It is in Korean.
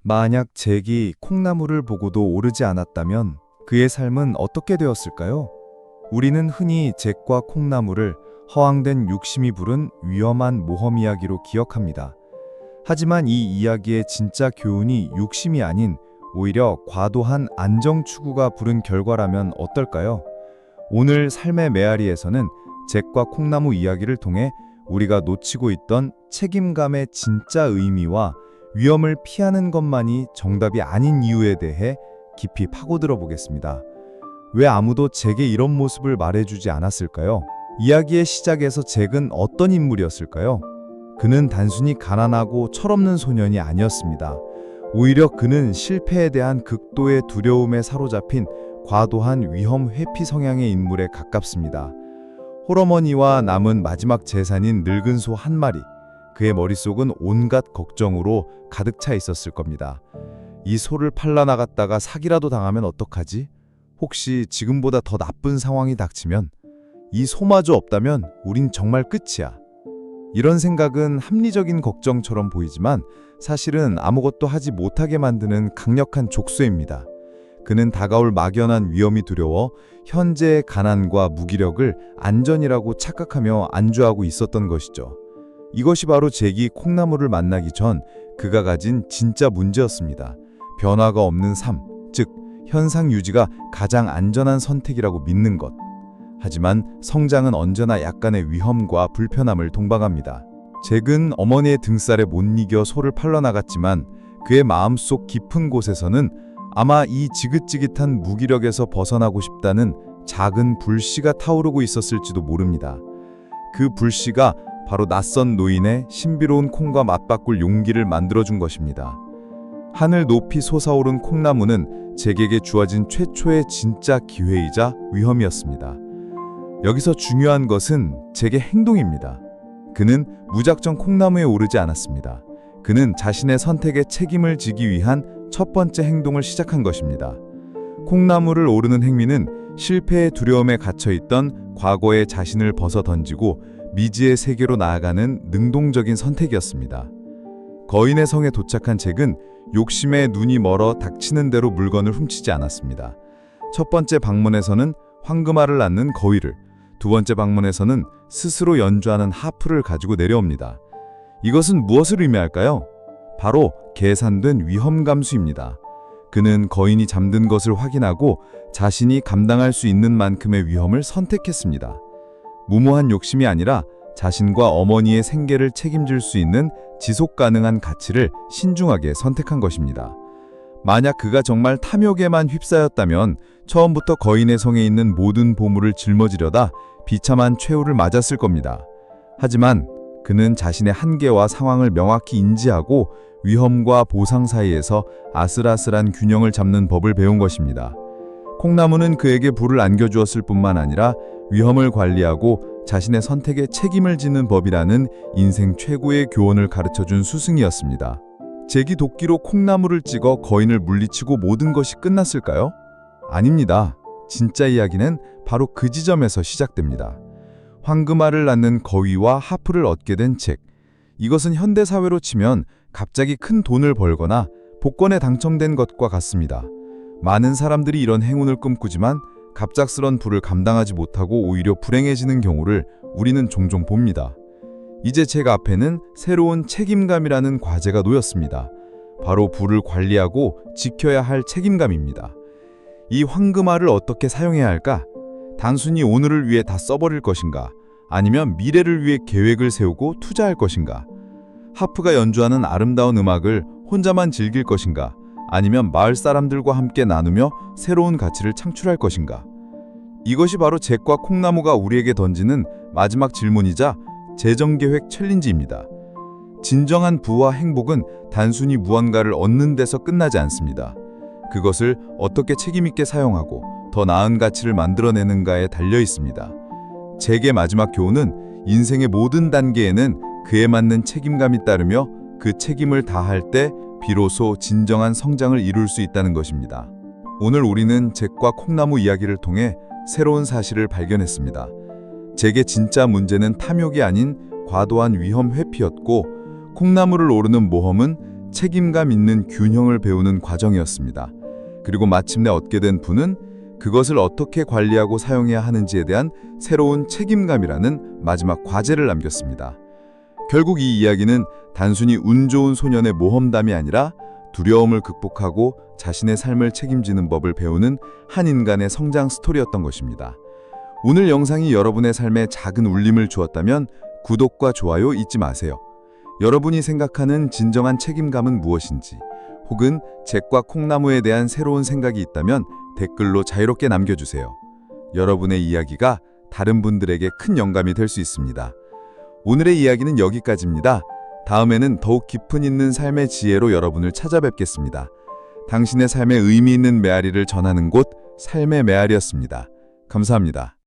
만약 잭이 콩나물을 보고도 오르지 않았다면 그의 삶은 어떻게 되었을까요? 우리는 흔히 잭과 콩나물을 허황된 욕심이 부른 위험한 모험 이야기로 기억합니다. 하지만 이 이야기의 진짜 교훈이 욕심이 아닌 오히려 과도한 안정 추구가 부른 결과라면 어떨까요? 오늘 삶의 메아리에서는 잭과 콩나무 이야기를 통해 우리가 놓치고 있던 책임감의 진짜 의미와 위험을 피하는 것만이 정답이 아닌 이유에 대해 깊이 파고들어 보겠습니다. 왜 아무도 잭의 이런 모습을 말해주지 않았을까요? 이야기의 시작에서 잭은 어떤 인물이었을까요? 그는 단순히 가난하고 철없는 소년이 아니었습니다. 오히려 그는 실패에 대한 극도의 두려움에 사로잡힌 과도한 위험 회피 성향의 인물에 가깝습니다. 홀어머니와 남은 마지막 재산인 늙은 소 한 마리, 그의 머릿속은 온갖 걱정으로 가득 차 있었을 겁니다. 이 소를 팔러 나갔다가 사기라도 당하면 어떡하지? 혹시 지금보다 더 나쁜 상황이 닥치면? 이 소마저 없다면 우린 정말 끝이야. 이런 생각은 합리적인 걱정처럼 보이지만 사실은 아무것도 하지 못하게 만드는 강력한 족쇄입니다. 그는 다가올 막연한 위험이 두려워 현재의 가난과 무기력을 안전이라고 착각하며 안주하고 있었던 것이죠. 이것이 바로 잭이 콩나물을 만나기 전 그가 가진 진짜 문제였습니다. 변화가 없는 삶, 즉 현상 유지가 가장 안전한 선택이라고 믿는 것. 하지만 성장은 언제나 약간의 위험과 불편함을 동반합니다. 잭은 어머니의 등살에 못 이겨 소를 팔러 나갔지만 그의 마음속 깊은 곳에서는 아마 이 지긋지긋한 무기력에서 벗어나고 싶다는 작은 불씨가 타오르고 있었을지도 모릅니다. 그 불씨가 바로 낯선 노인의 신비로운 콩과 맞바꿀 용기를 만들어준 것입니다. 하늘 높이 솟아오른 콩나무는 잭에게 주어진 최초의 진짜 기회이자 위험이었습니다. 여기서 중요한 것은 잭의 행동입니다. 그는 무작정 콩나무에 오르지 않았습니다. 그는 자신의 선택에 책임을 지기 위한 첫 번째 행동을 시작한 것입니다. 콩나무를 오르는 행위는 실패의 두려움에 갇혀있던 과거의 자신을 벗어던지고 미지의 세계로 나아가는 능동적인 선택이었습니다. 거인의 성에 도착한 잭은 욕심에 눈이 멀어 닥치는 대로 물건을 훔치지 않았습니다. 첫 번째 방문에서는 황금알을 낳는 거위를, 두 번째 방문에서는 스스로 연주하는 하프를 가지고 내려옵니다. 이것은 무엇을 의미할까요? 바로 계산된 위험 감수입니다. 그는 거인이 잠든 것을 확인하고 자신이 감당할 수 있는 만큼의 위험을 선택했습니다. 무모한 욕심이 아니라 자신과 어머니의 생계를 책임질 수 있는 지속 가능한 가치를 신중하게 선택한 것입니다. 만약 그가 정말 탐욕에만 휩싸였다면 처음부터 거인의 성에 있는 모든 보물을 짊어지려다 비참한 최후를 맞았을 겁니다. 하지만 그는 자신의 한계와 상황을 명확히 인지하고 위험과 보상 사이에서 아슬아슬한 균형을 잡는 법을 배운 것입니다. 콩나무는 그에게 불을 안겨주었을 뿐만 아니라 위험을 관리하고 자신의 선택에 책임을 지는 법이라는 인생 최고의 교훈을 가르쳐준 스승이었습니다. 잭이 도끼로 콩나무를 찍어 거인을 물리치고 모든 것이 끝났을까요? 아닙니다. 진짜 이야기는 바로 그 지점에서 시작됩니다. 황금알을 낳는 거위와 하프를 얻게 된 잭. 이것은 현대사회로 치면 갑자기 큰 돈을 벌거나 복권에 당첨된 것과 같습니다. 많은 사람들이 이런 행운을 꿈꾸지만 갑작스런 부를 감당하지 못하고 오히려 불행해지는 경우를 우리는 종종 봅니다. 이제 잭 앞에는 새로운 책임감이라는 과제가 놓였습니다. 바로 부를 관리하고 지켜야 할 책임감입니다. 이 황금알을 어떻게 사용해야 할까? 단순히 오늘을 위해 다 써버릴 것인가? 아니면 미래를 위해 계획을 세우고 투자할 것인가? 하프가 연주하는 아름다운 음악을 혼자만 즐길 것인가? 아니면 마을 사람들과 함께 나누며 새로운 가치를 창출할 것인가? 이것이 바로 잭과 콩나무가 우리에게 던지는 마지막 질문이자 재정계획 챌린지입니다. 진정한 부와 행복은 단순히 무언가를 얻는 데서 끝나지 않습니다. 그것을 어떻게 책임있게 사용하고 더 나은 가치를 만들어내는가에 달려 있습니다. 잭의 마지막 교훈은 인생의 모든 단계에는 그에 맞는 책임감이 따르며 그 책임을 다할 때 비로소 진정한 성장을 이룰 수 있다는 것입니다. 오늘 우리는 잭과 콩나무 이야기를 통해 새로운 사실을 발견했습니다. 잭의 진짜 문제는 탐욕이 아닌 과도한 위험 회피였고, 콩나무를 오르는 모험은 책임감 있는 균형을 배우는 과정이었습니다. 그리고 마침내 얻게 된 부는 그것을 어떻게 관리하고 사용해야 하는지에 대한 새로운 책임감이라는 마지막 과제를 남겼습니다. 결국 이 이야기는 단순히 운 좋은 소년의 모험담이 아니라 두려움을 극복하고 자신의 삶을 책임지는 법을 배우는 한 인간의 성장 스토리였던 것입니다. 오늘 영상이 여러분의 삶에 작은 울림을 주었다면 구독과 좋아요 잊지 마세요. 여러분이 생각하는 진정한 책임감은 무엇인지, 혹은 잭과 콩나무에 대한 새로운 생각이 있다면 댓글로 자유롭게 남겨주세요. 여러분의 이야기가 다른 분들에게 큰 영감이 될 수 있습니다. 오늘의 이야기는 여기까지입니다. 다음에는 더욱 깊은 있는 삶의 지혜로 여러분을 찾아뵙겠습니다. 당신의 삶에 의미 있는 메아리를 전하는 곳, 삶의 메아리였습니다. 감사합니다.